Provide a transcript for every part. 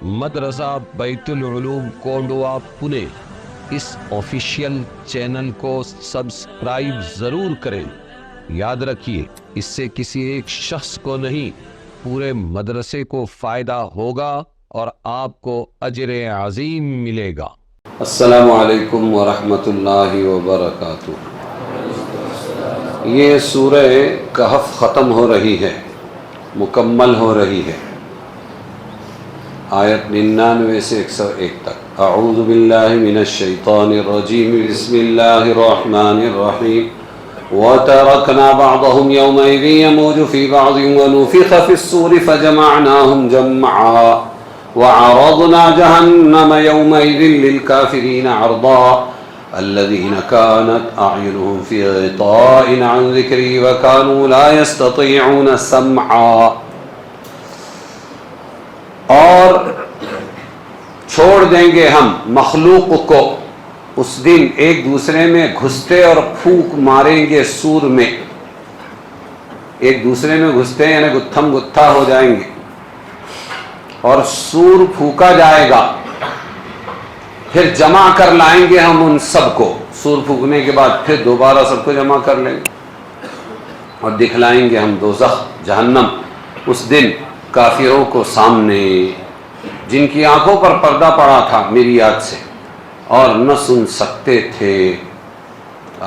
مدرسہ بیت العلوم کونڈوا پونے اس official channel کو سبسکرائب ضرور کریں۔ یاد رکھیے، اس سے کسی ایک شخص کو نہیں، پورے مدرسے کو فائدہ ہوگا اور آپ کو اجر عظیم ملے گا۔ السلام علیکم ورحمۃ اللہ وبرکاتہ۔ یہ سورہ کہف ختم ہو رہی ہے، مکمل ہو رہی ہے، آیت 99 سے 101 تک۔ اعوذ باللہ من الشیطان الرجیم، بسم اللہ الرحمن الرحیم۔ وَتَرَكْنَا بَعْضَهُمْ يَوْمَئِذٍ يَمُوجُ فِي بَعْضٍ وَنُفِخَ فِي الصُّورِ فَجَمَعْنَاهُمْ جَمْعًا وَعَرَضْنَا جَهَنَّمَ يَوْمَئِذٍ لِلْكَافِرِينَ عَرْضًا الَّذِينَ كَانَتْ أَعْيُنُهُمْ فِي غِطَاءٍ عَنْ ذِكْرِي وَكَانُوا لَا يَسْتَطِيعُونَ سَمْعًا۔ اور چھوڑ دیں گے ہم مخلوق کو اس دن ایک دوسرے میں گھستے اور پھونک ماریں گے سور میں۔ ایک دوسرے میں گھستے یعنی گتھم گتھا ہو جائیں گے، اور سور پھونکا جائے گا، پھر جمع کر لائیں گے ہم ان سب کو۔ سور پھونکنے کے بعد پھر دوبارہ سب کو جمع کر لیں گے اور دکھلائیں گے ہم دوزخ، جہنم اس دن کافروں کو سامنے، جن کی آنکھوں پر پردہ پڑا تھا میری یاد سے اور نہ سن سکتے تھے،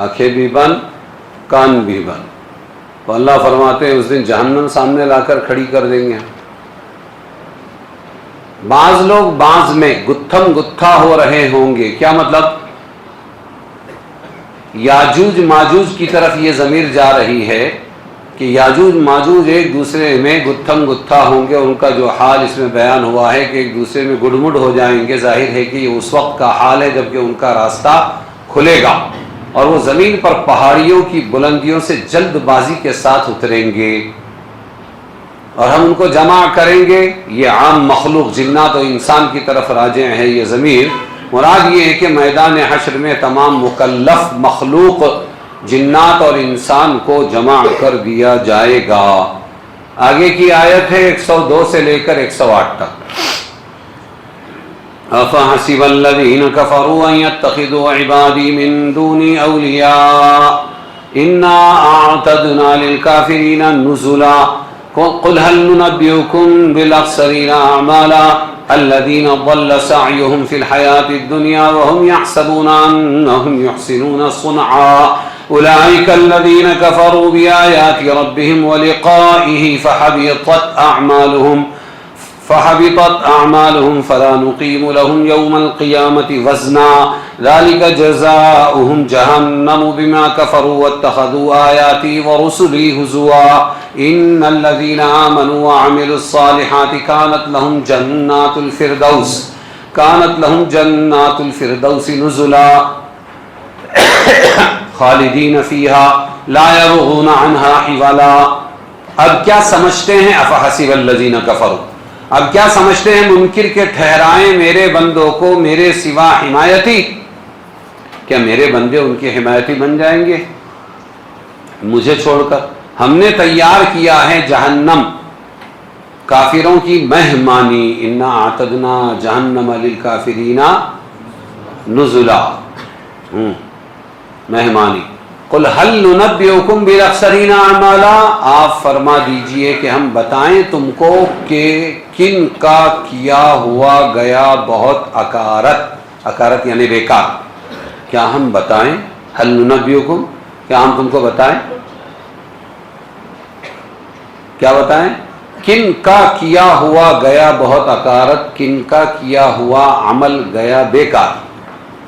آنکھیں بھی بند کان بھی بند۔ تو اللہ فرماتے ہیں اس دن جہنم سامنے لا کر کھڑی کر دیں گے۔ بعض لوگ بعض میں گتھم گتھا ہو رہے ہوں گے، کیا مطلب؟ یاجوج ماجوج کی طرف یہ ضمیر جا رہی ہے کہ یاجوج ماجوج ایک دوسرے میں گتھم گتھا ہوں گے، اور ان کا جو حال اس میں بیان ہوا ہے کہ ایک دوسرے میں گڈمڈ ہو جائیں گے۔ ظاہر ہے کہ یہ اس وقت کا حال ہے جبکہ ان کا راستہ کھلے گا، اور وہ زمین پر پہاڑیوں کی بلندیوں سے جلد بازی کے ساتھ اتریں گے، اور ہم ان کو جمع کریں گے۔ یہ عام مخلوق جنات و انسان کی طرف راجع ہے یہ ضمیر۔ مراد یہ ہے کہ میدان حشر میں تمام مکلف مخلوق جنات اور انسان کو جمع کر دیا جائے گا۔ آگے کی آیت ہے 102 سے لے کر 108 تک۔ أَفَحَسِبَ الَّذِينَ كَفَرُوا أَن يَتَّخِذُوا عِبَادِي مِن دُونِي أَوْلِيَاءَ إِنَّا أَعْتَدْنَا لِلْكَافِرِينَ نُزُلًا قُلْ هَلْ نُنَبِّئُكُم بِالْأَخْسَرِينَ أَعْمَالًا الَّذِينَ ضَلَّ سَعْيُهُمْ فِي الْحَيَاةِ الدُّنْيَا وَهُمْ يَحْسَبُونَ أَنَّهُمْ يُحْسِنُونَ صُنْعًا أُولَئِكَ الَّذِينَ كَفَرُوا بِآيَاتِ رَبِّهِمْ وَلِقَائِهِ فحبطت أعمالهم فلا نقيم لهم يوم القيامة وزنا ذلك جزاؤهم جهنم بما كفروا واتخذوا آياتي ورسلي هزوا إن الذين آمنوا وعملوا الصالحات كانت لهم جنات الفردوس نزلا خالدين فيها لا يبغون عنها حولا۔ اب کیا سمجھتے ہیں؟ افحسب الذین کفروا، اب کیا سمجھتے ہیں منکر کے ٹھہرائیں میرے بندوں کو میرے سوا حمایتی؟ کیا میرے بندے ان کے حمایتی بن جائیں گے مجھے چھوڑ کر؟ ہم نے تیار کیا ہے جہنم کافروں کی مہمانی، انا اعتدنا جہنم للکافرین نزلا، مہمانی۔ قل هل ننبئكم بالاخسرین اعمالا، آپ فرما دیجئے کہ ہم بتائیں تم کو کہ کن کا کیا ہوا گیا بہت اکارت یعنی بیکار۔ کیا ہم بتائیں؟ هل ننبئكم، کیا ہم تم کو بتائیں؟ کیا بتائیں؟ کن کا کیا ہوا گیا بہت اکارت، کن کا کیا ہوا عمل گیا بیکار،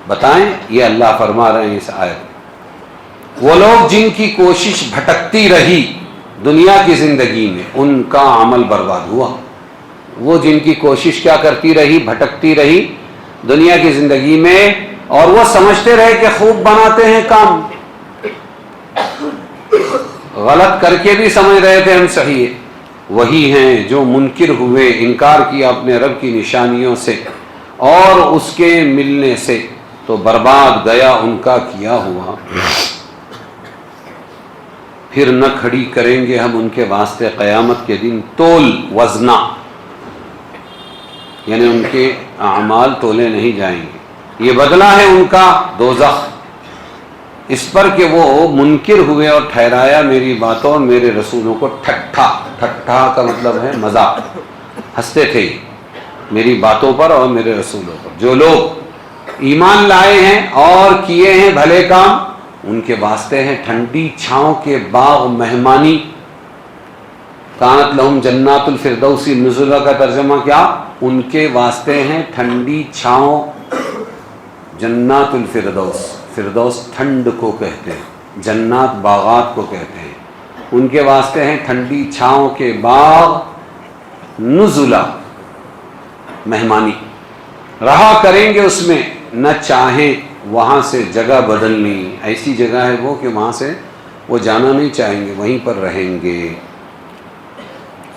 بتائیں؟ یہ اللہ فرما رہے ہیں اس آیت۔ وہ لوگ جن کی کوشش بھٹکتی رہی دنیا کی زندگی میں، ان کا عمل برباد ہوا۔ وہ جن کی کوشش کیا کرتی رہی؟ بھٹکتی رہی دنیا کی زندگی میں، اور وہ سمجھتے رہے کہ خوب بناتے ہیں کام، غلط کر کے بھی سمجھ رہے تھے ہم صحیح ہے، وہی ہیں جو منکر ہوئے، انکار کیا اپنے رب کی نشانیوں سے اور اس کے ملنے سے، تو برباد گیا ان کا کیا ہوا۔ پھر نہ کھڑی کریں گے ہم ان کے واسطے قیامت کے دن تول وزنا، یعنی ان کے اعمال تولے نہیں جائیں گے۔ یہ بدلہ ہے ان کا دوزخ، اس پر کہ وہ منکر ہوئے اور ٹھہرایا میری باتوں اور میرے رسولوں کو ٹھٹھا۔ ٹھٹھا کا مطلب ہے مذاق، ہنستے تھے میری باتوں پر اور میرے رسولوں پر۔ جو لوگ ایمان لائے ہیں اور کیے ہیں بھلے کام، ان کے واسطے ہیں ٹھنڈی چھاؤں کے باغ مہمانی۔ کانت لہم جنات الفردوس نزلا کا ترجمہ کیا؟ ان کے واسطے ہیں ٹھنڈی چھاؤں، جنات الفردوس، فردوس ٹھنڈ کو کہتے ہیں، جنات باغات کو کہتے ہیں، ان کے واسطے ہیں ٹھنڈی چھاؤں کے باغ، نزلا مہمانی، رہا کریں گے اس میں نہ چاہیں وہاں سے جگہ بدلنی۔ ایسی جگہ ہے وہ کہ وہاں سے وہ جانا نہیں چاہیں گے، وہیں پر رہیں گے۔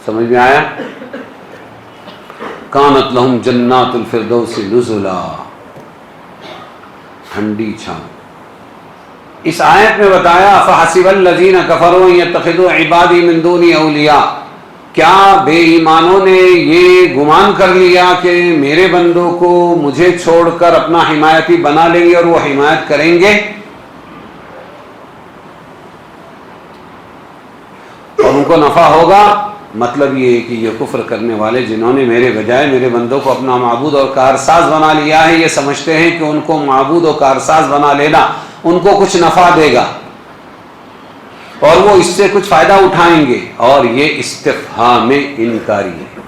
سمجھ میں آیا؟ کانت لہم جنات الفردوس نزلا، ٹھنڈی چھاؤں۔ اس آیت میں بتایا فحسب الذین کفروا یتخذوا عبادی من دونی اولیاء، کیا بے ایمانوں نے یہ گمان کر لیا کہ میرے بندوں کو مجھے چھوڑ کر اپنا حمایتی بنا لیں گے اور وہ حمایت کریں گے، اور ان کو نفع ہوگا؟ مطلب یہ ہے کہ یہ کفر کرنے والے جنہوں نے میرے بجائے میرے بندوں کو اپنا معبود اور کارساز بنا لیا ہے، یہ سمجھتے ہیں کہ ان کو معبود اور کارساز بنا لینا ان کو کچھ نفع دے گا اور وہ اس سے کچھ فائدہ اٹھائیں گے، اور یہ استفہام انکاری ہے۔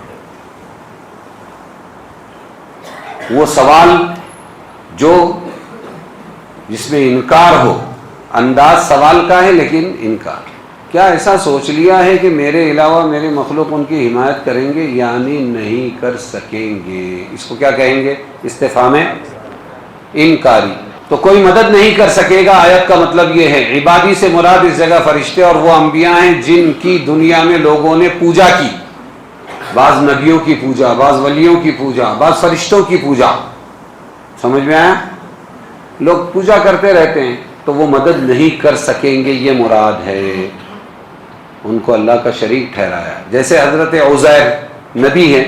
وہ سوال جو جس میں انکار ہو، انداز سوال کا ہے لیکن انکار۔ کیا ایسا سوچ لیا ہے کہ میرے علاوہ میرے مخلوق ان کی حمایت کریں گے؟ یعنی نہیں کر سکیں گے۔ اس کو کیا کہیں گے؟ استفہام انکاری۔ تو کوئی مدد نہیں کر سکے گا، آیت کا مطلب یہ ہے۔ عبادی سے مراد اس جگہ فرشتے اور وہ انبیاء ہیں جن کی دنیا میں لوگوں نے پوجا کی، بعض نبیوں کی پوجا، بعض ولیوں کی پوجا، بعض فرشتوں کی پوجا۔ سمجھ میں آیا؟ لوگ پوجا کرتے رہتے ہیں، تو وہ مدد نہیں کر سکیں گے، یہ مراد ہے۔ ان کو اللہ کا شریک ٹھہرایا، جیسے حضرت عزیر نبی ہیں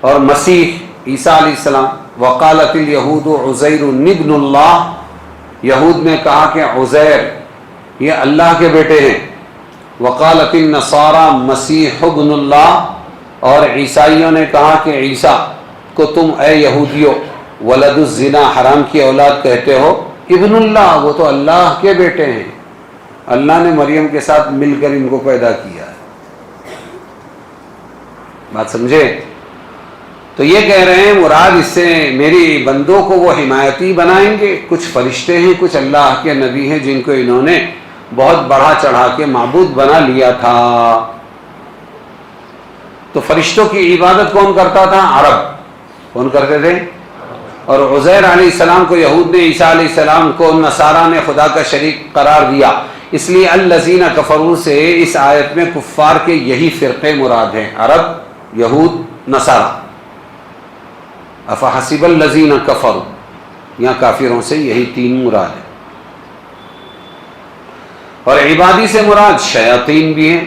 اور مسیح عیسیٰ علیہ السلام۔ وقالت الیہود عزیر ابن اللہ، یہود نے کہا کہ عزیر یہ اللہ کے بیٹے ہیں۔ وقالت النصارى مسیح ابن اللہ، اور عیسائیوں نے کہا کہ عیسیٰ کو تم اے یہودیو ولد الزنا، حرام کی اولاد کہتے ہو، ابن اللہ وہ تو اللہ کے بیٹے ہیں، اللہ نے مریم کے ساتھ مل کر ان کو پیدا کیا ہے۔ بات سمجھے؟ تو یہ کہہ رہے ہیں مراد اس سے میری بندوں کو وہ حمایتی بنائیں گے۔ کچھ فرشتے ہیں، کچھ اللہ کے نبی ہیں جن کو انہوں نے بہت بڑھا چڑھا کے معبود بنا لیا تھا۔ تو فرشتوں کی عبادت کون کرتا تھا؟ عرب۔ کون کرتے تھے؟ اور عزیر علیہ السلام کو یہود نے، عیسیٰ علیہ السلام کو نصارہ نے خدا کا شریک قرار دیا۔ اس لیے الذین کفروا سے اس آیت میں کفار کے یہی فرقے مراد ہیں، عرب، یہود، نصارہ۔ افحسب الذین کفروا، یہاں کافروں سے یہی تین مراد ہے۔ اور عبادی سے مراد شیاطین بھی ہیں۔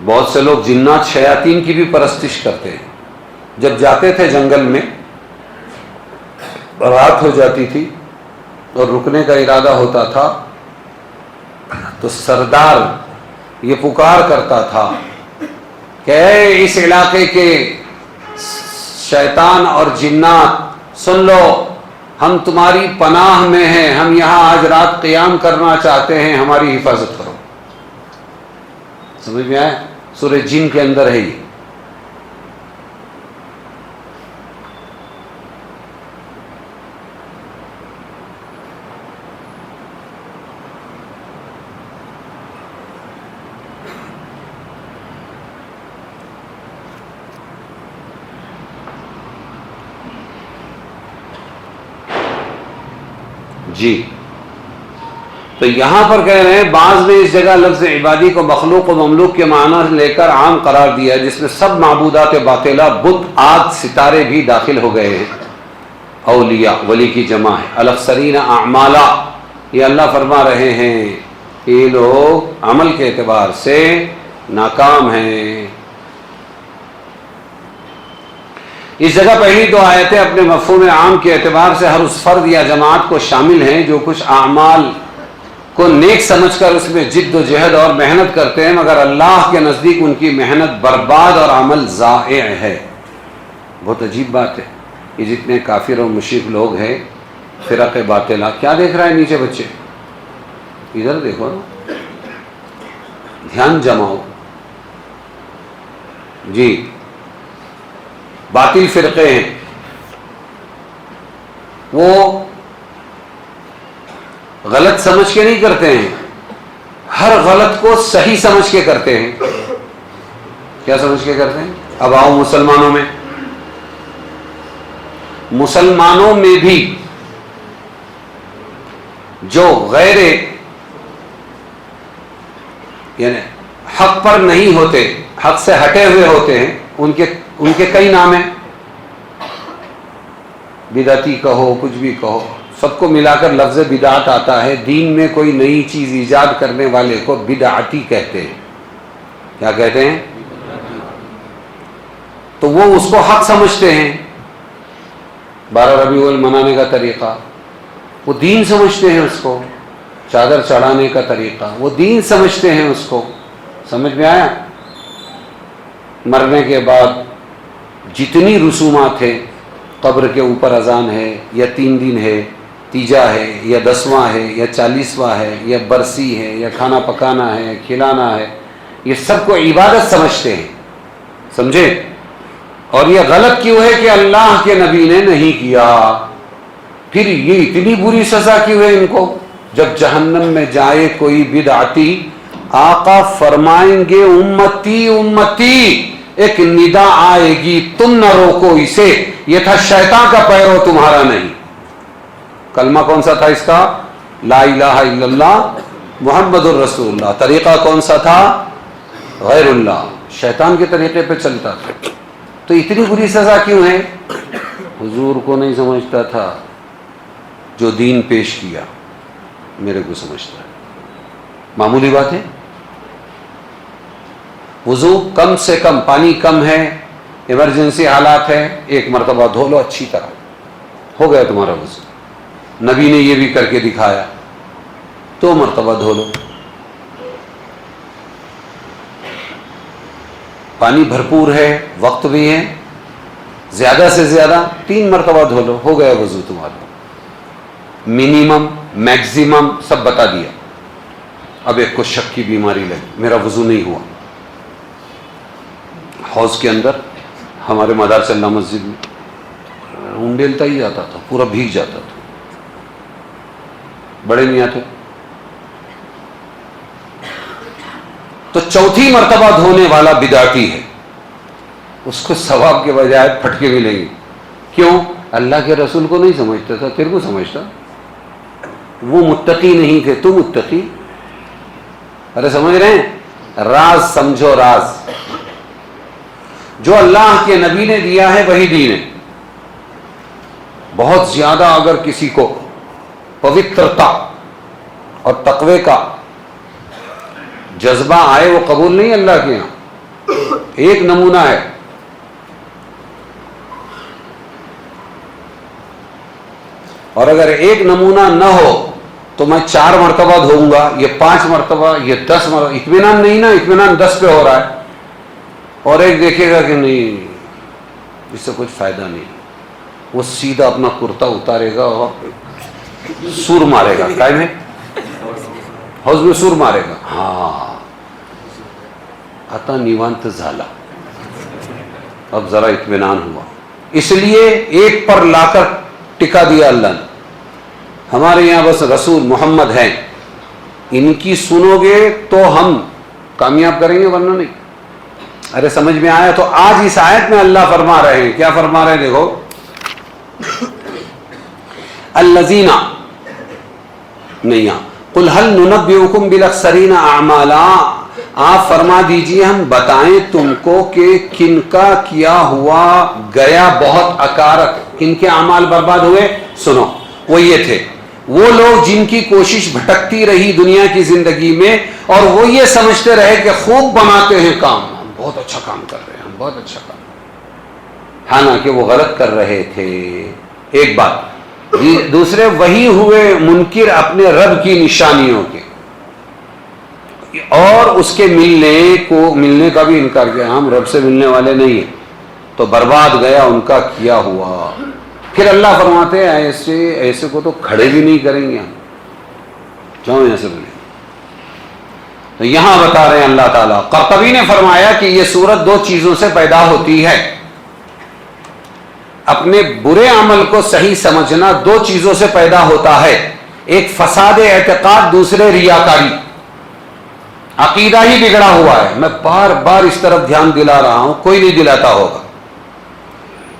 بہت سے لوگ جنات شیاطین کی بھی پرستش کرتے ہیں۔ جب جاتے تھے جنگل میں، رات ہو جاتی تھی اور رکنے کا ارادہ ہوتا تھا، تو سردار یہ پکار کرتا تھا کہ اے اس علاقے کے شیطان اور جنات سن لو، ہم تمہاری پناہ میں ہیں، ہم یہاں آج رات قیام کرنا چاہتے ہیں، ہماری حفاظت کرو۔ سمجھ میں آئے؟ سورہ جن کے اندر ہے یہ۔ جی، تو یہاں پر کہہ رہے ہیں بعض نے اس جگہ لفظ عبادی کو مخلوق و مملوک کے معنی لے کر عام قرار دیا، جس میں سب معبودات باطلہ، بت، آگ، ستارے بھی داخل ہو گئے ہیں۔ اولیاء، ولی کی جمع ہے۔ الاخسرین اعمالا، یہ اللہ فرما رہے ہیں یہ لوگ عمل کے اعتبار سے ناکام ہیں۔ اس جگہ پہلی دو آیتیں اپنے مفہوم عام کے اعتبار سے ہر اس فرد یا جماعت کو شامل ہیں جو کچھ اعمال کو نیک سمجھ کر اس میں جد و جہد اور محنت کرتے ہیں، مگر اللہ کے نزدیک ان کی محنت برباد اور عمل ضائع ہے۔ بہت عجیب بات ہے، یہ جتنے کافر اور مشرک لوگ ہیں، فرق باطلہ، کیا دیکھ رہا ہے نیچے بچے؟ ادھر دیکھو، دھیان جماؤ جی۔ باطل فرقے ہیں، وہ غلط سمجھ کے نہیں کرتے ہیں، ہر غلط کو صحیح سمجھ کے کرتے ہیں۔ کیا سمجھ کے کرتے ہیں؟ اب آؤ مسلمانوں میں بھی جو غیر یعنی حق پر نہیں ہوتے، حق سے ہٹے ہوئے ہوتے ہیں، ان کے کئی نام ہیں، بدعتی کہو، کچھ بھی کہو، سب کو ملا کر لفظ بدعت آتا ہے۔ دین میں کوئی نئی چیز ایجاد کرنے والے کو بدعتی کہتے ہیں۔ کیا کہتے ہیں؟ تو وہ اس کو حق سمجھتے ہیں، 12 ربیع الاول منانے کا طریقہ وہ دین سمجھتے ہیں، اس کو چادر چڑھانے کا طریقہ وہ دین سمجھتے ہیں، اس کو سمجھ میں آیا؟ مرنے کے بعد جتنی رسومات ہیں، قبر کے اوپر اذان ہے یا 3 دن ہے، تیجا ہے یا 10واں ہے یا 40واں ہے یا برسی ہے یا کھانا پکانا ہے، کھلانا ہے، یہ سب کو عبادت سمجھتے ہیں، سمجھے؟ اور یہ غلط کیوں ہے کہ اللہ کے نبی نے نہیں کیا؟ پھر یہ اتنی بری سزا کیوں ہے ان کو؟ جب جہنم میں جائے کوئی بدعتی، آقا فرمائیں گے امتی امتی، ایک ندا آئے گی، تم نہ روکو اسے، یہ تھا شیطان کا پیرو، تمہارا نہیں۔ کلمہ کون سا تھا اس کا؟ لا الہ الا اللہ محمد الرسول اللہ۔ طریقہ کون سا تھا؟ غیر اللہ، شیطان کے طریقے پہ چلتا تھا۔ تو اتنی بری سزا کیوں ہے؟ حضور کو نہیں سمجھتا تھا، جو دین پیش کیا میرے کو سمجھتا ہے۔ معمولی بات ہے، وضو کم سے کم، پانی کم ہے، ایمرجنسی حالات ہے، 1 مرتبہ دھو لو اچھی طرح، ہو گیا تمہارا وضو۔ نبی نے یہ بھی کر کے دکھایا، 2 مرتبہ دھو لو۔ پانی بھرپور ہے، وقت بھی ہے، زیادہ سے زیادہ 3 مرتبہ دھو لو، ہو گیا وضو تمہارا۔ منیمم میکزیمم سب بتا دیا۔ اب ایک کو شک کی بیماری لگی، میرا وضو نہیں ہوا، حوض کے اندر ہمارے مدارس اللہ مسجد میں اونڈیلتا ہی جاتا تھا، پورا بھیگ جاتا تھا، بڑے میاں تھے۔ تو 4تھی مرتبہ دھونے والا بدعتی ہے، اس کو ثواب کے بجائے پھٹکے ملیں گے۔ کیوں؟ اللہ کے رسول کو نہیں سمجھتا تھا، تیرے کو سمجھتا۔ وہ متقی نہیں تھے، تو متقی۔ ارے سمجھ رہے ہیں؟ راز سمجھو، راز جو اللہ کے نبی نے دیا ہے وہی دین ہے۔ بہت زیادہ اگر کسی کو پوترتا اور تقوی کا جذبہ آئے، وہ قبول نہیں اللہ کے یہاں۔ ایک نمونہ ہے، اور اگر ایک نمونہ نہ ہو تو میں 4 مرتبہ دھوؤں گا، یہ 5 مرتبہ، یہ 10 مرتبہ، اطمینان نہیں نا، اطمینان 10 پہ ہو رہا ہے، اور ایک دیکھے گا کہ نہیں اس سے کچھ فائدہ نہیں، وہ سیدھا اپنا کرتا اتارے گا اور سور مارے گا، کائے میں حوض میں سور مارے گا۔ ہاں آتا نیوانت زالا، اب ذرا اطمینان ہوا۔ اس لیے ایک پر لا کر ٹکا دیا اللہ نے۔ ہمارے یہاں بس رسول محمد ہیں، ان کی سنو گے تو ہم کامیاب کریں گے، ورنہ نہیں۔ ارے سمجھ میں آیا؟ تو آج اس آیت میں اللہ فرما رہے ہیں، کیا فرما رہے ہیں؟ دیکھو، الذین نہیں، قل هل ننبئکم بالاخسرین اعمالا، آپ فرما دیجئے ہم بتائیں تم کو کہ کن کا کیا ہوا گیا بہت اکارت، کن کے اعمال برباد ہوئے؟ سنو، وہ یہ تھے وہ لوگ جن کی کوشش بھٹکتی رہی دنیا کی زندگی میں اور وہ یہ سمجھتے رہے کہ خوب بناتے ہیں کام، ہم بہت اچھا کام کر رہے ہیں، ہم بہت اچھا کام، حالانکہ وہ غلط کر رہے تھے. ایک بات. دوسرے وہی ہوئے منکر اپنے رب کی نشانیوں کے اور اس کے ملنے کا بھی انکار کیا. ہم رب سے ملنے والے نہیں ہیں، تو برباد گیا ان کا کیا ہوا. پھر اللہ فرماتے ہیں ایسے کو تو کھڑے بھی نہیں کریں گے ہم، کیوں ایسے بولے. تو یہاں بتا رہے ہیں اللہ تعالیٰ. قرطبی نے فرمایا کہ یہ صورت دو چیزوں سے پیدا ہوتی ہے. اپنے برے عمل کو صحیح سمجھنا دو چیزوں سے پیدا ہوتا ہے. ایک فساد اعتقاد، دوسرے ریاکاری. عقیدہ ہی بگڑا ہوا ہے. میں بار بار اس طرف دھیان دلا رہا ہوں، کوئی نہیں دلاتا ہوگا.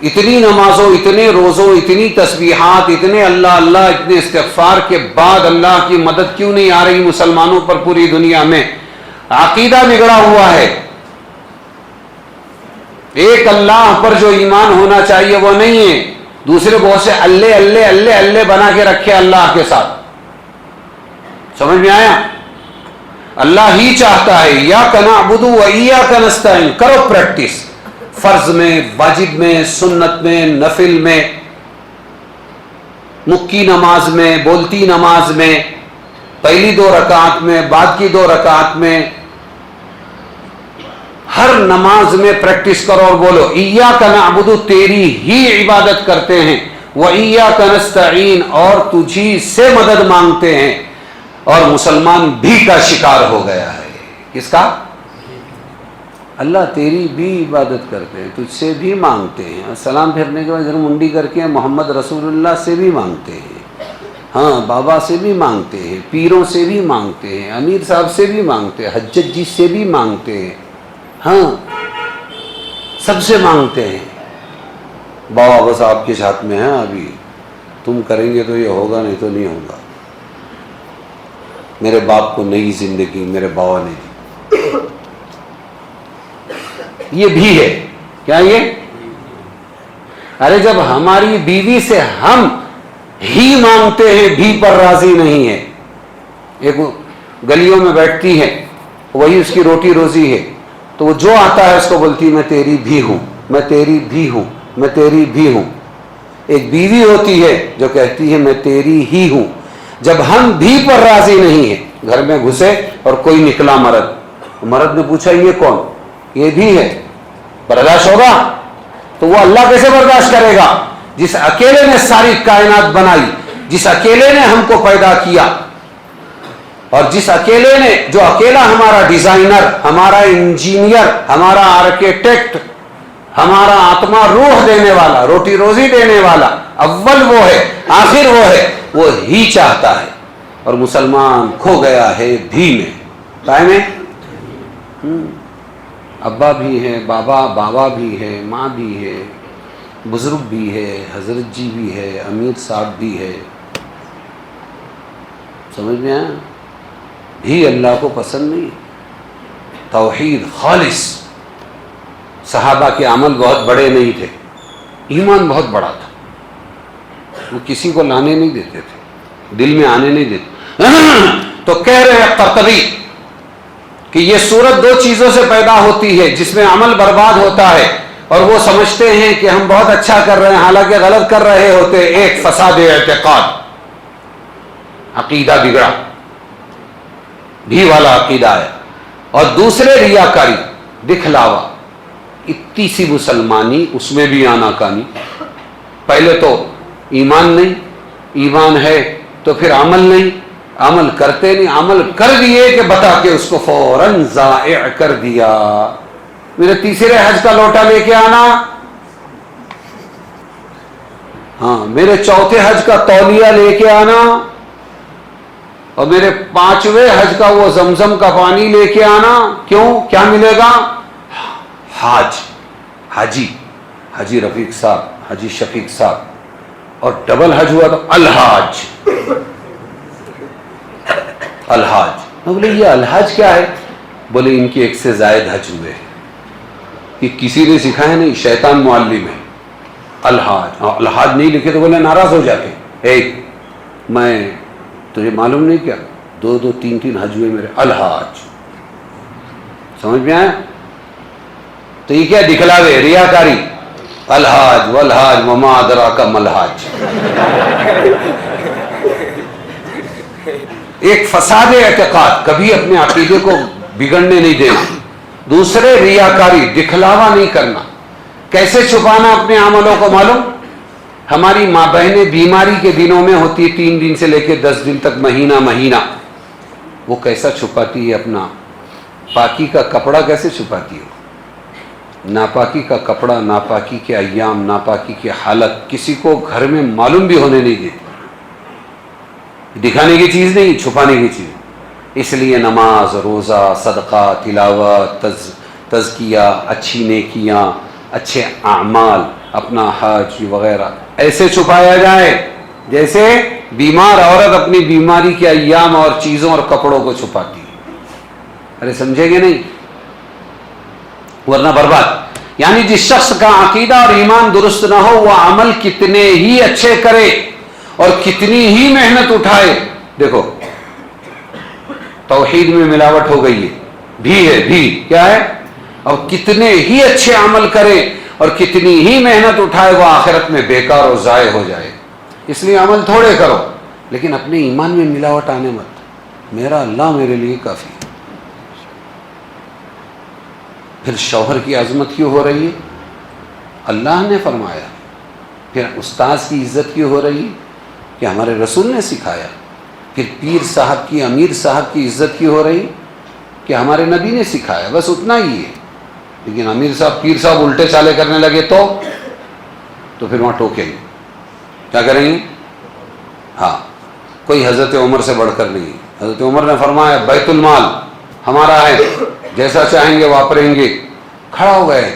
اتنی نمازوں، اتنے روزوں، اتنی تسبیحات، اتنے اللہ اللہ، اتنے استغفار کے بعد اللہ کی مدد کیوں نہیں آ رہی مسلمانوں پر پوری دنیا میں؟ عقیدہ بگڑا ہوا ہے. ایک اللہ پر جو ایمان ہونا چاہیے وہ نہیں ہے. دوسرے بہت سے اللہ اللہ اللہ اللہ بنا کے رکھے اللہ کے ساتھ. سمجھ میں آیا؟ اللہ ہی چاہتا ہے ایاک نعبد و ایاک نستعین. کرو پریکٹس، فرض میں، واجب میں، سنت میں، نفل میں، مکی نماز میں، بولتی نماز میں، پہلی 2 رکعات میں، بعد کی 2 رکعات میں، ہر نماز میں پریکٹس کرو اور بولو ایاک نعبد، تیری ہی عبادت کرتے ہیں، و ایاک نستعین، اور تجھی سے مدد مانگتے ہیں. اور مسلمان بھی کا شکار ہو گیا ہے. کس کا؟ اللہ تیری بھی عبادت کرتے ہیں، تجھ سے بھی مانگتے ہیں. سلام پھرنے کے بعد ذرا منڈی کر کے محمد رسول اللہ سے بھی مانگتے ہیں، ہاں بابا سے بھی مانگتے ہیں، پیروں سے بھی مانگتے ہیں، امیر صاحب سے بھی مانگتے ہیں، حجت جی سے بھی مانگتے ہیں، ہاں سب سے مانگتے ہیں. بابا بس آپ کے ساتھ میں ہیں، ابھی تم کریں گے تو یہ ہوگا، نہیں تو نہیں ہوگا. میرے باپ کو نئی زندگی میرے بابا نے دی. یہ بھی ہے کیا؟ یہ ارے جب ہماری بیوی سے ہم ہی مانگتے ہیں، بھی پر راضی نہیں ہے. ایک گلیوں میں بیٹھتی ہے، وہی اس کی روٹی روزی ہے، تو وہ جو آتا ہے اس کو بولتی میں تیری بھی ہوں، میں تیری بھی ہوں، میں تیری بھی ہوں. ایک بیوی ہوتی ہے جو کہتی ہے میں تیری ہی ہوں. جب ہم بھی پر راضی نہیں ہیں، گھر میں گھسے اور کوئی نکلا مرد نے پوچھا یہ کون؟ یہ بھی ہے، برداشت ہوگا؟ تو وہ اللہ کیسے برداشت کرے گا جس اکیلے نے ساری کائنات بنائی، جس اکیلے نے ہم کو پیدا کیا، اور جس اکیلے نے، جو اکیلا ہمارا ڈیزائنر، ہمارا انجینئر، ہمارا آرکیٹیکٹ، ہمارا آتما روح دینے والا، روٹی روزی دینے والا، اول وہ ہے، آخر وہ ہے، وہ ہی چاہتا ہے. اور مسلمان کھو گیا ہے بھی میں. کائے میں؟ ابا بھی ہے، بابا بھی ہے، ماں بھی ہے، بزرگ بھی ہے، حضرت جی بھی ہے، امیر صاحب بھی ہے. سمجھ میں آیا؟ بھی اللہ کو پسند نہیں. توحید خالص. صحابہ کے عمل بہت بڑے نہیں تھے، ایمان بہت بڑا تھا. وہ کسی کو لانے نہیں دیتے تھے، دل میں آنے نہیں دیتے. تو کہہ رہے ہیں قرطبی کہ یہ صورت 2 چیزوں سے پیدا ہوتی ہے جس میں عمل برباد ہوتا ہے، اور وہ سمجھتے ہیں کہ ہم بہت اچھا کر رہے ہیں حالانکہ غلط کر رہے ہوتے. ایک فساد اعتقاد، عقیدہ بگڑا، بھی والا عقیدہ ہے، اور دوسرے ریاکاری، دکھلاوا. اتنی سی مسلمانی، اس میں بھی آناکانی. پہلے تو ایمان نہیں، ایمان ہے تو پھر عمل نہیں، عمل کرتے نہیں، عمل کر دیے کہ بتا کے اس کو فوراً ضائع کر دیا. میرے تیسرے حج کا لوٹا لے کے آنا، ہاں میرے چوتھے حج کا تولیہ لے کے آنا، اور میرے 5ویں حج کا وہ زمزم کا پانی لے کے آنا. کیوں؟ کیا ملے گا؟ حاجی رفیق صاحب، حاجی شفیق صاحب. اور ڈبل حج ہوا تو الحاج. میں بولے یہ الحاج کیا ہے؟ بولے ان کی 1 سے زائد حج ہوئے. کہ کسی نے سکھایا نہیں، شیطان معلم ہے. الحاج نہیں لکھے تو بولے ناراض ہو جاتے. میں تجھے معلوم نہیں کیا 2 3 حج ہوئے میرے، الحاج، سمجھ میں آیا؟ تو یہ کیا دکھلاوے، ریاکاری، الحاج والحاج وما ادراک ملحاج، ایک فساد اعتقاد، کبھی اپنے عقیدے کو بگڑنے نہیں دینا. دوسرے ریاکاری، دکھلاوا نہیں کرنا. کیسے چھپانا اپنے عملوں کو معلوم؟ ہماری ماں بہنیں بیماری کے دنوں میں ہوتی ہے 3 دن سے لے کے 10 دن تک، مہینہ، وہ کیسا چھپاتی ہے اپنا پاکی کا کپڑا، کیسے چھپاتی ہے؟ ناپاکی کا کپڑا، ناپاکی کے ایام، ناپاکی کی حالت کسی کو گھر میں معلوم بھی ہونے نہیں دیتی. دکھانے کی چیز نہیں، چھپانے کی چیز. اس لیے نماز، روزہ، صدقہ، تلاوت، تزکیہ، اچھی نیکیاں، اچھے اعمال، اپنا حج وغیرہ ایسے چھپایا جائے جیسے بیمار عورت اپنی بیماری کے ایام اور چیزوں اور کپڑوں کو چھپاتی ہے. ارے سمجھے گے نہیں؟ ورنہ برباد. یعنی جس شخص کا عقیدہ اور ایمان درست نہ ہو، وہ عمل کتنے ہی اچھے کرے اور کتنی ہی محنت اٹھائے. دیکھو توحید میں ملاوٹ ہو گئی ہے، بھی کیا ہے؟ اور کتنے ہی اچھے عمل کرے اور کتنی ہی محنت اٹھائے، وہ آخرت میں بیکار اور ضائع ہو جائے. اس لیے عمل تھوڑے کرو لیکن اپنے ایمان میں ملاوٹ آنے مت. میرا اللہ میرے لیے کافی ہے. پھر شوہر کی عظمت کیوں ہو رہی ہے؟ اللہ نے فرمایا. پھر استاذ کی عزت کیوں ہو رہی ہے؟ کہ ہمارے رسول نے سکھایا. پھر پیر صاحب کی، امیر صاحب کی عزت کیوں ہو رہی؟ کہ ہمارے نبی نے سکھایا. بس اتنا ہی ہے. لیکن امیر صاحب، پیر صاحب الٹے چالے کرنے لگے تو پھر وہاں ٹوکیں گے. کیا کریں گے؟ ہاں، کوئی حضرت عمر سے بڑھ کر نہیں. حضرت عمر نے فرمایا بیت المال ہمارا ہے، جیسا چاہیں گے واپریں گے. کھڑا ہو گئے.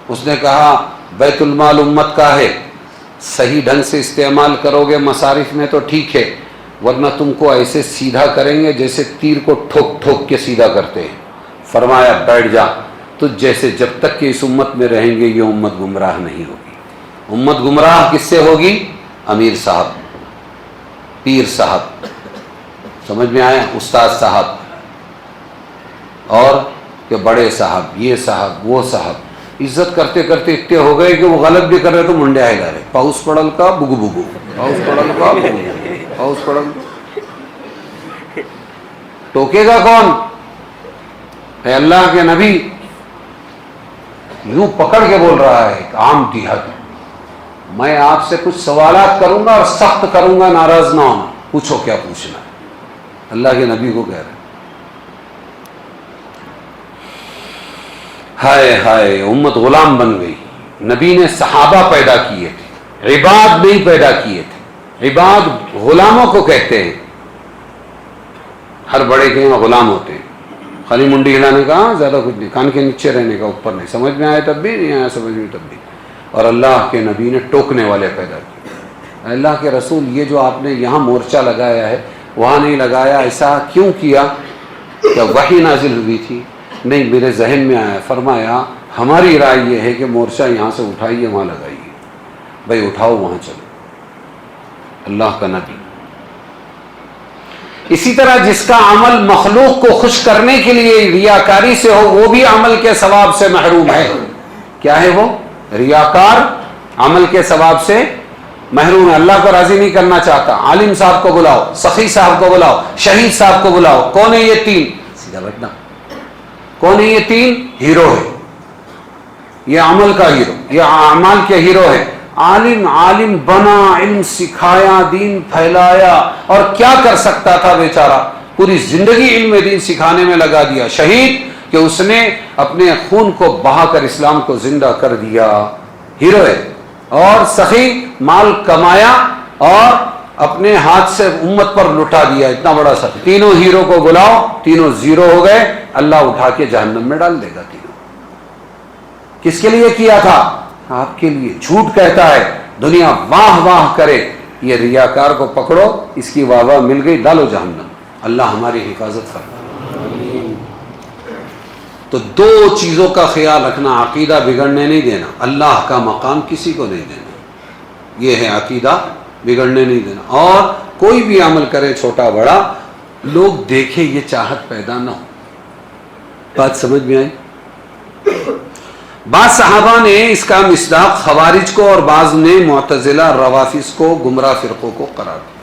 اس نے کہا بیت المال امت کا ہے، صحیح ڈھنگ سے استعمال کرو گے مصارف میں تو ٹھیک ہے، ورنہ تم کو ایسے سیدھا کریں گے جیسے تیر کو ٹھوک ٹھوک کے سیدھا کرتے ہیں. فرمایا بیٹھ جا. تو جیسے جب تک کہ اس امت میں رہیں گے یہ امت گمراہ نہیں ہوگی. امت گمراہ کس سے ہوگی؟ امیر صاحب، پیر صاحب، سمجھ میں آیا؟ استاد صاحب، اور کہ بڑے صاحب، یہ صاحب، وہ صاحب. عزت کرتے کرتے اتنے ہو گئے کہ وہ غلط بھی کر رہے تو منڈے ہلا رہے. پاؤس پڑل کا بگو بگو، پاؤس پڑل کا بگو بگو، پاؤس پڑل. ٹوکے گا کون؟ اے اللہ کے نبی یوں پکڑ کے بول رہا ہے ایک عام دیہات. میں آپ سے کچھ سوالات کروں گا اور سخت کروں گا، ناراض نہ ہونا، پوچھو کیا پوچھنا ہے. اللہ کے نبی کو کہہ رہے. ہائے ہائے، امت غلام بن گئی. نبی نے صحابہ پیدا کیے تھے، عباد نہیں پیدا کیے تھے. عباد غلاموں کو کہتے ہیں. ہر بڑے کے یہاں غلام ہوتے ہیں. خالی منڈی ہلانے کا زیادہ کچھ نہیں، کان کے نیچے رہنے کا، اوپر نہیں. سمجھ میں آیا تب بھی، نہیں آیا سمجھ میں تب بھی. اور اللہ کے نبی نے ٹوکنے والے پیدا کیے. اللہ کے رسول یہ جو آپ نے یہاں مورچہ لگایا ہے وہاں نہیں لگایا، ایسا کیوں کیا؟ کیا وحی نازل ہوئی تھی؟ نہیں، میرے ذہن میں آیا. فرمایا ہماری رائے یہ ہے کہ مورچہ یہاں سے اٹھائیے وہاں لگائیے. بھائی اٹھاؤ وہاں چلو. اللہ کا نبی. اسی طرح جس کا عمل مخلوق کو خوش کرنے کے لیے ریاکاری سے ہو، وہ بھی عمل کے ثواب سے محروم ہے. کیا ہے وہ؟ ریاکار عمل کے ثواب سے محروم ہے. اللہ کو راضی نہیں کرنا چاہتا. عالم صاحب کو بلاؤ، سخی صاحب کو بلاؤ، شہید صاحب کو بلاؤ. کون ہے یہ 3؟ سیدھا بیٹھنا. کون ہے یہ 3؟ ہیرو ہے. یہ عمل کا ہیرو، یہ اعمال کے ہیرو ہے. عالم بنا، علم سکھایا، دین پھیلایا. اور کیا کر سکتا تھا بیچارہ؟ پوری زندگی علم دین سکھانے میں لگا دیا. شہید کہ اس نے اپنے خون کو بہا کر اسلام کو زندہ کر دیا، ہیرو ہے. اور سخی مال کمایا اور اپنے ہاتھ سے امت پر لٹا دیا، اتنا بڑا سخی. تینوں ہیرو کو بلاؤ، تینوں زیرو ہو گئے. اللہ اٹھا کے جہنم میں ڈال دے گا. تینوں کس کے لیے کیا تھا؟ آپ کے لیے. جھوٹ کہتا ہے، دنیا واہ واہ کرے. یہ ریاکار کو پکڑو، اس کی واہ واہ مل گئی، ڈالو جہنم. اللہ ہماری حفاظت فرمائے. تو 2 چیزوں کا خیال رکھنا، عقیدہ بگڑنے نہیں دینا، اللہ کا مقام کسی کو نہیں دینا. یہ ہے عقیدہ بگڑنے نہیں دینا. اور کوئی بھی عمل کرے چھوٹا بڑا, لوگ دیکھیں یہ چاہت پیدا نہ ہو. بات سمجھ میں آئی؟ بعض صحابہ نے اس کا مصداق خوارج کو اور بعض نے معتزلہ روافض کو گمراہ فرقوں کو قرار دیا.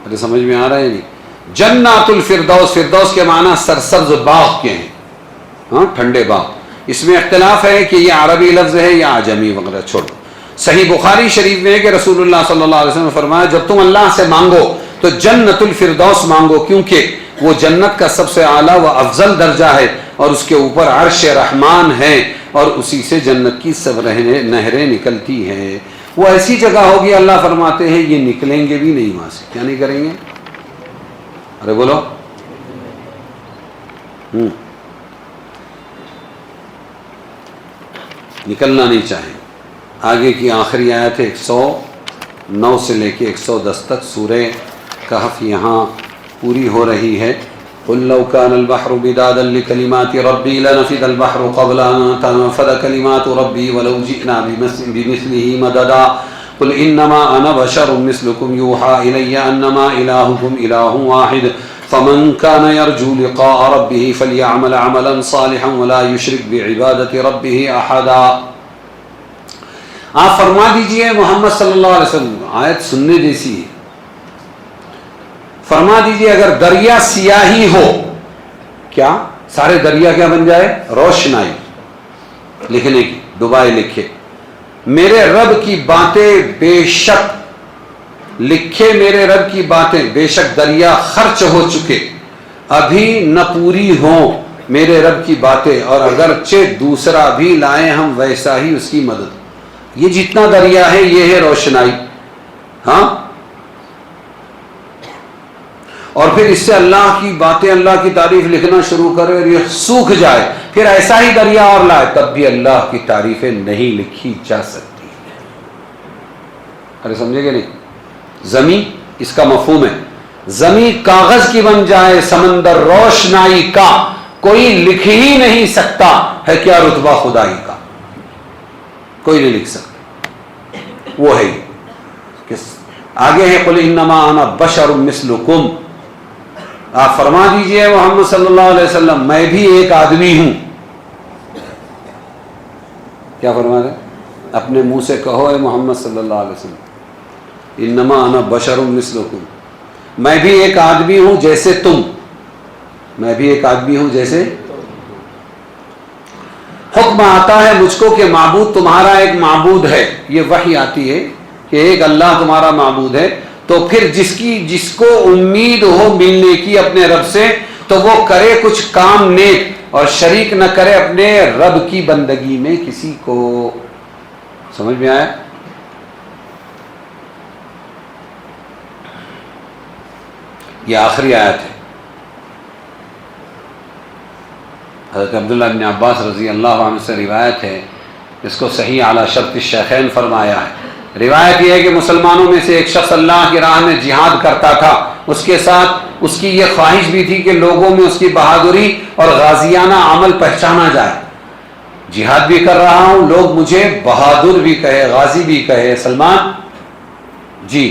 ارے سمجھ میں آ رہا ہے نہیں؟ جنات الفردوس, فردوس کے معنی سرسبز باغ کے ہیں, ہاں ٹھنڈے باغ. اس میں اختلاف ہے کہ یہ عربی لفظ ہے یا عجمی وغیرہ, چھوڑو. صحیح بخاری شریف میں ہے کہ رسول اللہ صلی اللہ علیہ وسلم نے فرمایا جب تم اللہ سے مانگو تو جنت الفردوس مانگو, کیونکہ وہ جنت کا سب سے اعلیٰ و افضل درجہ ہے اور اس کے اوپر عرش رحمان ہے اور اسی سے جنت کی سب نہریں نکلتی ہیں. وہ ایسی جگہ ہوگی, اللہ فرماتے ہیں یہ نکلیں گے بھی نہیں وہاں سے. کیا نہیں کریں گے؟ ارے بولو. نکلنا نہیں چاہیں. آگے کی آخری آیت 109 سے لے کے 110 تک سورہ کہف یہاں پوری ہو رہی ہے. قل لو كان البحر مدادا لكلمات ربي لنفد البحر قبل أن تنفد كلمات ربي ولو جئنا بمثله مددا قل إنما أنا بشر مثلكم يوحى إلي أنما إلهكم إله واحد فمن كان يرجو لقاء ربه فليعمل عملا صالحا ولا يشرك بعبادة ربه أحدا. آپ فرما دیجئے محمد صلی اللہ علیہ وسلم, آیت سننے جیسی ہے, فرما دیجئے اگر دریا سیاہی ہو, کیا سارے دریا کیا بن جائے؟ روشنائی. لکھنے کی دبائے لکھے میرے رب کی باتیں بے شک, لکھے میرے رب کی باتیں بے شک دریا خرچ ہو چکے ابھی نہ پوری ہوں میرے رب کی باتیں, اور اگرچہ دوسرا بھی لائیں ہم ویسا ہی اس کی مدد. یہ جتنا دریا ہے یہ ہے روشنائی, ہاں. اور پھر اس سے اللہ کی باتیں, اللہ کی تعریف لکھنا شروع کرے اور یہ سوکھ جائے, پھر ایسا ہی دریا اور لائے, تب بھی اللہ کی تعریفیں نہیں لکھی جا سکتی. ارے سمجھے گے نہیں؟ زمین اس کا مفہوم ہے, زمین کاغذ کی بن جائے, سمندر روشنائی کا, کوئی لکھ ہی نہیں سکتا ہے کیا رتبہ خدائی کا, کوئی نہیں لکھ سکتا. وہ ہے آگے ہے قل انما انا بشر مثلکم, آپ فرما دیجئے محمد صلی اللہ علیہ وسلم میں بھی ایک آدمی ہوں. کیا فرما رہے؟ اپنے منہ سے کہو اے محمد صلی اللہ علیہ وسلم, انما انا بشر مثلکم, میں بھی ایک آدمی ہوں جیسے تم, میں بھی ایک آدمی ہوں جیسے. حکم آتا ہے مجھ کو کہ معبود تمہارا ایک معبود ہے, یہ وحی آتی ہے کہ ایک اللہ تمہارا معبود ہے, تو پھر جس کو امید ہو ملنے کی اپنے رب سے تو وہ کرے کچھ کام نیک اور شریک نہ کرے اپنے رب کی بندگی میں کسی کو. سمجھ میں آیا؟ یہ آخری آیت ہے. حضرت عبداللہ بن عباس رضی اللہ عنہ سے روایت ہے, اس کو صحیح اعلی شرط الشیخین فرمایا ہے. روایت یہ ہے کہ مسلمانوں میں سے ایک شخص اللہ کی راہ میں جہاد کرتا تھا, اس کے ساتھ اس کی یہ خواہش بھی تھی کہ لوگوں میں اس کی بہادری اور غازیانہ عمل پہچانا جائے. جہاد بھی کر رہا ہوں, لوگ مجھے بہادر بھی کہے, غازی بھی کہے. سلمان جی,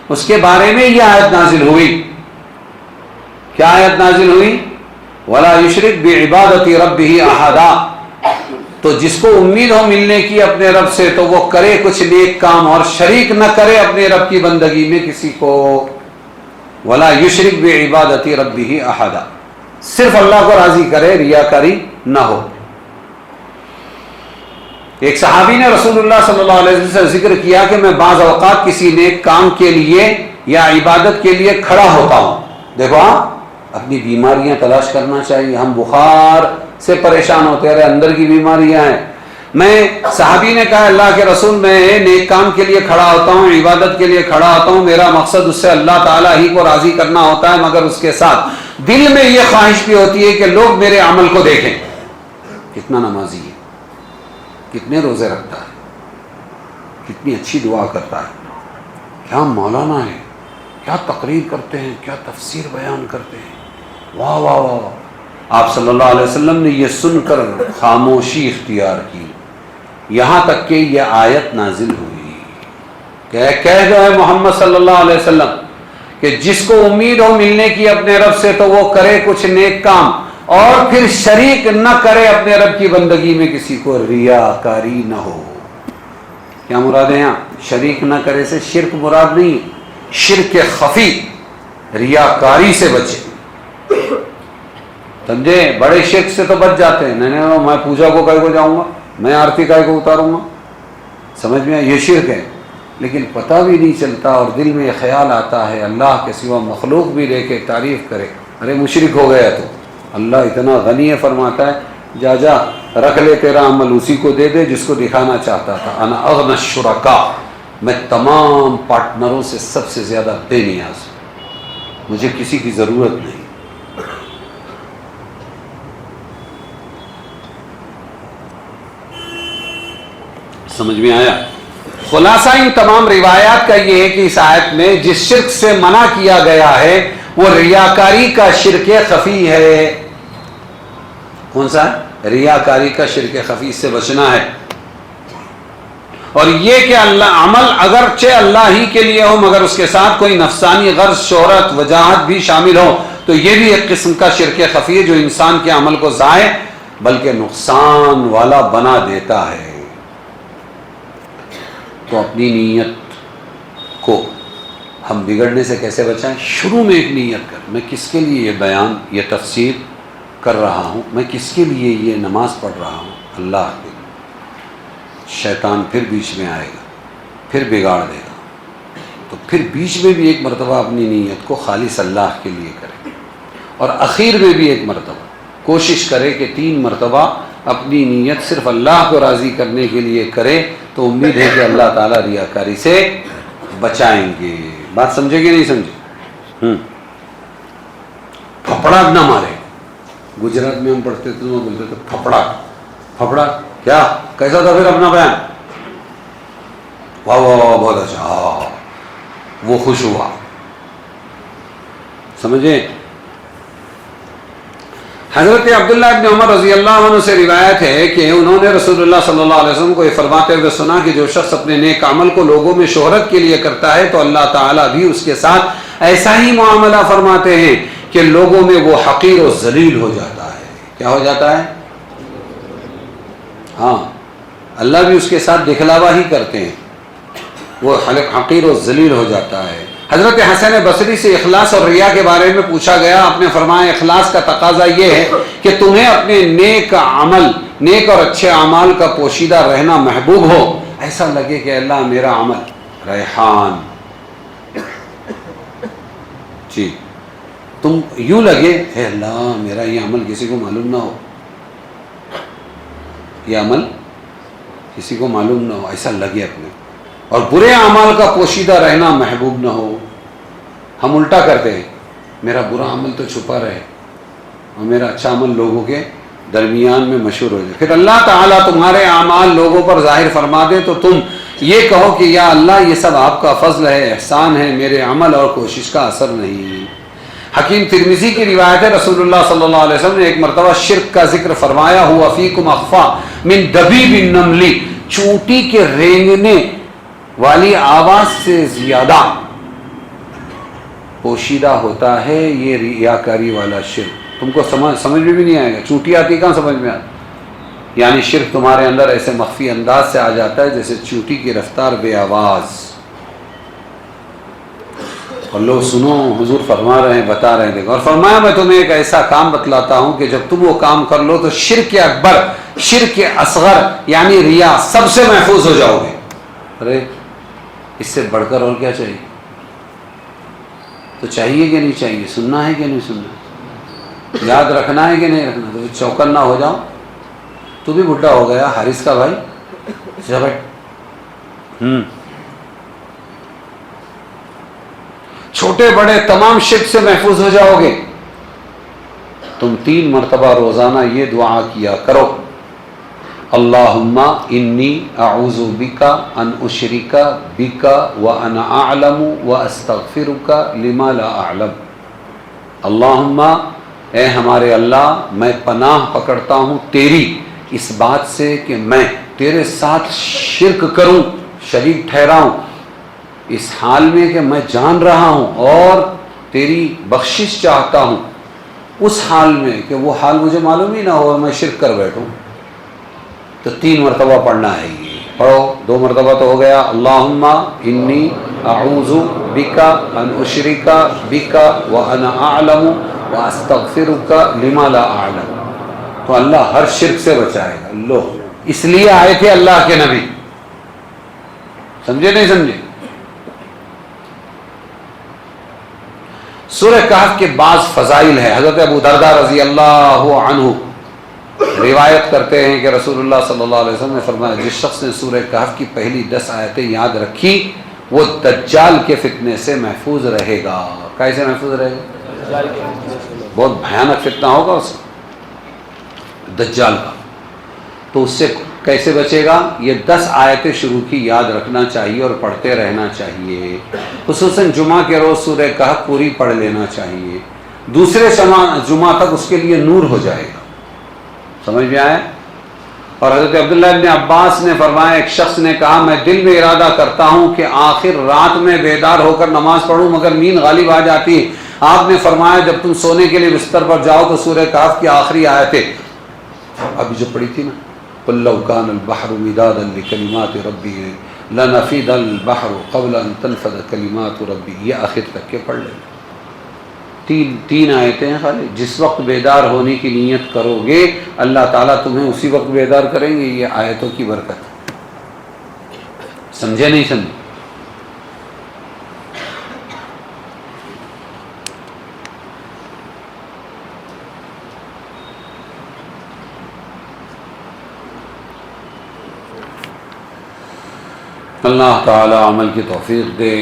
اس کے بارے میں یہ آیت نازل ہوئی. کیا آیت نازل ہوئی؟ وَلَا يُشْرِكْ بِعِبَادَةِ رَبِّهِ أَحَدًا, تو جس کو امید ہو ملنے کی اپنے رب سے تو وہ کرے کچھ نیک کام اور شریک نہ کرے اپنے رب کی بندگی میں کسی کو. وَلَا يُشْرِكْ بِعِبَادَةِ رَبِّهِ أَحَدًا, صرف اللہ کو راضی کرے, ریاکاری نہ ہو. ایک صحابی نے رسول اللہ صلی اللہ علیہ وسلم سے ذکر کیا کہ میں بعض اوقات کسی نیک کام کے لیے یا عبادت کے لیے کھڑا ہوتا ہوں. دیکھو اپنی بیماریاں تلاش کرنا چاہیے. ہم بخار سے پریشان ہوتے رہے, اندر کی بیماریاں ہیں. میں صحابی نے کہا اللہ کے رسول میں نیک کام کے لیے کھڑا ہوتا ہوں, عبادت کے لیے کھڑا ہوتا ہوں, میرا مقصد اس سے اللہ تعالیٰ ہی کو راضی کرنا ہوتا ہے, مگر اس کے ساتھ دل میں یہ خواہش بھی ہوتی ہے کہ لوگ میرے عمل کو دیکھیں. کتنا نمازی ہے, کتنے روزے رکھتا ہے, کتنی اچھی دعا کرتا ہے, کیا مولانا ہے, کیا تقریر کرتے ہیں, کیا تفسیر بیان کرتے ہیں, واہ واہ واہ. آپ صلی اللہ علیہ وسلم نے یہ سن کر خاموشی اختیار کی, یہاں تک کہ یہ آیت نازل ہوئی. کہہ دو ہے محمد صلی اللہ علیہ وسلم کہ جس کو امید ہو ملنے کی اپنے رب سے تو وہ کرے کچھ نیک کام اور پھر شریک نہ کرے اپنے رب کی بندگی میں کسی کو، ریاکاری نہ ہو۔ کیا مراد ہے یہاں؟ شریک نہ کرے سے شرک مراد نہیں، شرک خفی، ریاکاری سے بچے، سمجھے؟ بڑے شرک سے تو بچ جاتے ہیں، نہیں میں پوجا کو کائے کو جاؤں گا، میں آرتی کائے کو اتاروں گا، سمجھ میں یہ شرک ہے۔ لیکن پتہ بھی نہیں چلتا اور دل میں یہ خیال آتا ہے اللہ کے سوا مخلوق بھی لے کے تعریف کرے، ارے مشرک ہو گیا تو اللہ اتنا غنی ہے، فرماتا ہے جا جا رکھ لے تیرا عمل اسی کو دے دے جس کو دکھانا چاہتا تھا، انا اغنى الشرکاء، میں تمام پارٹنروں سے سب سے زیادہ بے نیاز ہوں، مجھے کسی کی ضرورت نہیں۔ سمجھ میں آیا؟ خلاصہ ان تمام روایات کا یہ ہے کہ اس آیت میں جس شرک سے منع کیا گیا ہے وہ ریاکاری کا شرک خفی ہے۔ کون سا ہے؟ ریاکاری کا شرک خفی سے بچنا ہے۔ اور یہ کہ اللہ عمل اگرچہ اللہ ہی کے لیے ہو مگر اس کے ساتھ کوئی نفسانی غرض، شہرت، وجاہت بھی شامل ہو تو یہ بھی ایک قسم کا شرک خفی ہے جو انسان کے عمل کو ضائع بلکہ نقصان والا بنا دیتا ہے۔ تو اپنی نیت کو ہم بگڑنے سے کیسے بچائیں؟ شروع میں ایک نیت کر، میں کس کے لیے یہ بیان، یہ تفسیر کر رہا ہوں، میں کس کے لیے یہ نماز پڑھ رہا ہوں، اللہ کے لیے۔ شیطان پھر بیچ میں آئے گا، پھر بگاڑ دے گا، تو پھر بیچ میں بھی ایک مرتبہ اپنی نیت کو خالص اللہ کے لیے کرے، اور اخیر میں بھی ایک مرتبہ کوشش کرے کہ 3 مرتبہ اپنی نیت صرف اللہ کو راضی کرنے کے لیے کرے، تو امید ہے کہ اللہ تعالیٰ ریاکاری سے بچائیں گے۔ بات سمجھے کہ نہیں سمجھے؟ پھپڑا نہ مارے، گجرات میں ہم پڑھتے تھے وہ بولتے تھے پھپڑا، پھپڑا کیا کیسا تھا پھر اپنا بیان؟ واہ واہ واہ بہت اچھا، ہاں وہ خوش ہوا، سمجھے؟ حضرت عبداللہ ابن عمر رضی اللہ عنہ سے روایت ہے کہ انہوں نے رسول اللہ صلی اللہ علیہ وسلم کو یہ فرماتے ہوئے سنا کہ جو شخص اپنے نیک عمل کو لوگوں میں شہرت کے لیے کرتا ہے تو اللہ تعالیٰ بھی اس کے ساتھ ایسا ہی معاملہ فرماتے ہیں کہ لوگوں میں وہ حقیر و ذلیل ہو جاتا ہے۔ کیا ہو جاتا ہے؟ ہاں، اللہ بھی اس کے ساتھ دکھلاوا ہی کرتے ہیں، وہ حقیر و ذلیل ہو جاتا ہے۔ حضرت حسن بصری سے اخلاص اور ریا کے بارے میں پوچھا گیا، آپ نے فرمایا اخلاص کا تقاضا یہ ہے کہ تمہیں اپنے نیک عمل، نیک اور اچھے اعمال کا پوشیدہ رہنا محبوب ہو، ایسا لگے کہ اللہ میرا عمل ریحان، جی تم یوں لگے اے اللہ میرا یہ عمل کسی کو معلوم نہ ہو، یہ عمل کسی کو معلوم نہ ہو، ایسا لگے اپنے، اور برے اعمال کا پوشیدہ رہنا محبوب نہ ہو۔ ہم الٹا کرتے ہیں، میرا برا عمل تو چھپا رہے اور میرا اچھا عمل لوگوں کے درمیان میں مشہور ہو جائے، پھر اللہ تعالیٰ تمہارے اعمال لوگوں پر ظاہر فرما دے تو تم یہ کہو کہ یا اللہ یہ سب آپ کا فضل ہے، احسان ہے، میرے عمل اور کوشش کا اثر نہیں۔ حکیم ترمذی کی روایت ہے رسول اللہ صلی اللہ علیہ وسلم نے ایک مرتبہ شرک کا ذکر فرمایا، ہوا فیکم اخفا من دبیب النمل، چونٹی کے رینگنے والی آواز سے زیادہ پوشیدہ ہوتا ہے یہ ریاکاری والا شرک۔ تم کو سمجھ میں بھی نہیں آئے گا، چونٹی آتی کہاں سمجھ میں آتی؟ یعنی شرک تمہارے اندر ایسے مخفی انداز سے آ جاتا ہے جیسے چونٹی کی رفتار بے آواز، اور لوگ سنو حضور فرما رہے ہیں، بتا رہے ہیں، اور فرمایا میں تمہیں ایک ایسا کام بتلاتا ہوں کہ جب تم وہ کام کر لو تو شرک اکبر، شرک اصغر یعنی ریا سب سے محفوظ ہو جاؤ گے۔ ارے اس سے بڑھ کر اور کیا چاہیے؟ تو چاہیے کہ نہیں چاہیے؟ سننا ہے کہ نہیں سننا؟ یاد رکھنا ہے کہ نہیں رکھنا؟ تو چوکن نہ ہو جاؤ۔ تو بھی بڈھا ہو گیا حارث کا بھائی، چھوٹے بڑے تمام شرک سے محفوظ ہو جاؤ گے۔ تم 3 مرتبہ روزانہ یہ دعا کیا کرو، اللہم انی اعوذ بک ان اشرک بک وانا اعلم واستغفرک لما لا اعلم۔ اللہم، اے ہمارے اللہ، میں پناہ پکڑتا ہوں تیری اس بات سے کہ میں تیرے ساتھ شرک کروں، شریک ٹھہراؤں، اس حال میں کہ میں جان رہا ہوں اور تیری بخشش چاہتا ہوں، اس حال میں کہ وہ حال مجھے معلوم ہی نہ ہو اور میں شرک کر بیٹھوں۔ تو 3 مرتبہ پڑھنا ہے یہ، پڑھو 2 مرتبہ تو ہو گیا، اللہم انی اعوذ بک ان اشرک بک وانا اعلم واستغفرک لما لا اعلم۔ تو اللہ ہر شرک سے بچائے گا۔ لو، اس لیے آئے تھے اللہ کے نبی، سمجھے نہیں سمجھے؟ سورہ کہف کے بعض فضائل ہے۔ حضرت ابو درداء رضی اللہ عنہ روایت کرتے ہیں کہ رسول اللہ صلی اللہ علیہ وسلم نے فرمایا، جس شخص نے سورہ کہف کی پہلی 10 آیتیں یاد رکھی وہ دجال کے فتنے سے محفوظ رہے گا۔ کیسے محفوظ رہے گا؟ بہت بھیانک فتنہ ہوگا اس کا، دجال کا۔ تو اس سے کیسے بچے گا؟ یہ 10 آیتیں شروع کی یاد رکھنا چاہیے اور پڑھتے رہنا چاہیے، خصوصاً جمعہ کے روز سورہ کہف پوری پڑھ لینا چاہیے، دوسرے جمعہ تک اس کے لیے نور ہو جائے گا۔ سمجھ میں آیا؟ اور حضرت عبداللہ ابن عباس نے فرمایا، ایک شخص نے کہا میں دل میں ارادہ کرتا ہوں کہ آخر رات میں بیدار ہو کر نماز پڑھوں، مگر نیند غالب آ جاتی ہے۔ آپ نے فرمایا جب تم سونے کے لیے بستر پر جاؤ تو سورہ کہف کی آخری آیتیں ابھی جو پڑھی تھی نا، قل لو كان البحر مدادا لكلمات ربي لنفد البحر قبل ان تنفد كلمات ربي، یہ آخر تک کے پڑھ لیں۔ تین آیتیں ہیں خالی، جس وقت بیدار ہونے کی نیت کرو گے اللہ تعالیٰ تمہیں اسی وقت بیدار کریں گے۔ یہ آیتوں کی برکت، سمجھے نہیں سمجھے؟ اللہ تعالیٰ عمل کی توفیق دے۔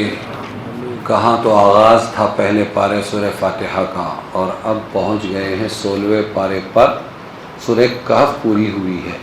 کہاں تو آغاز تھا پہلے پارے سورہ فاتحہ کا، اور اب پہنچ گئے ہیں 16ویں پارے پر، سورہ کہف پوری ہوئی ہے۔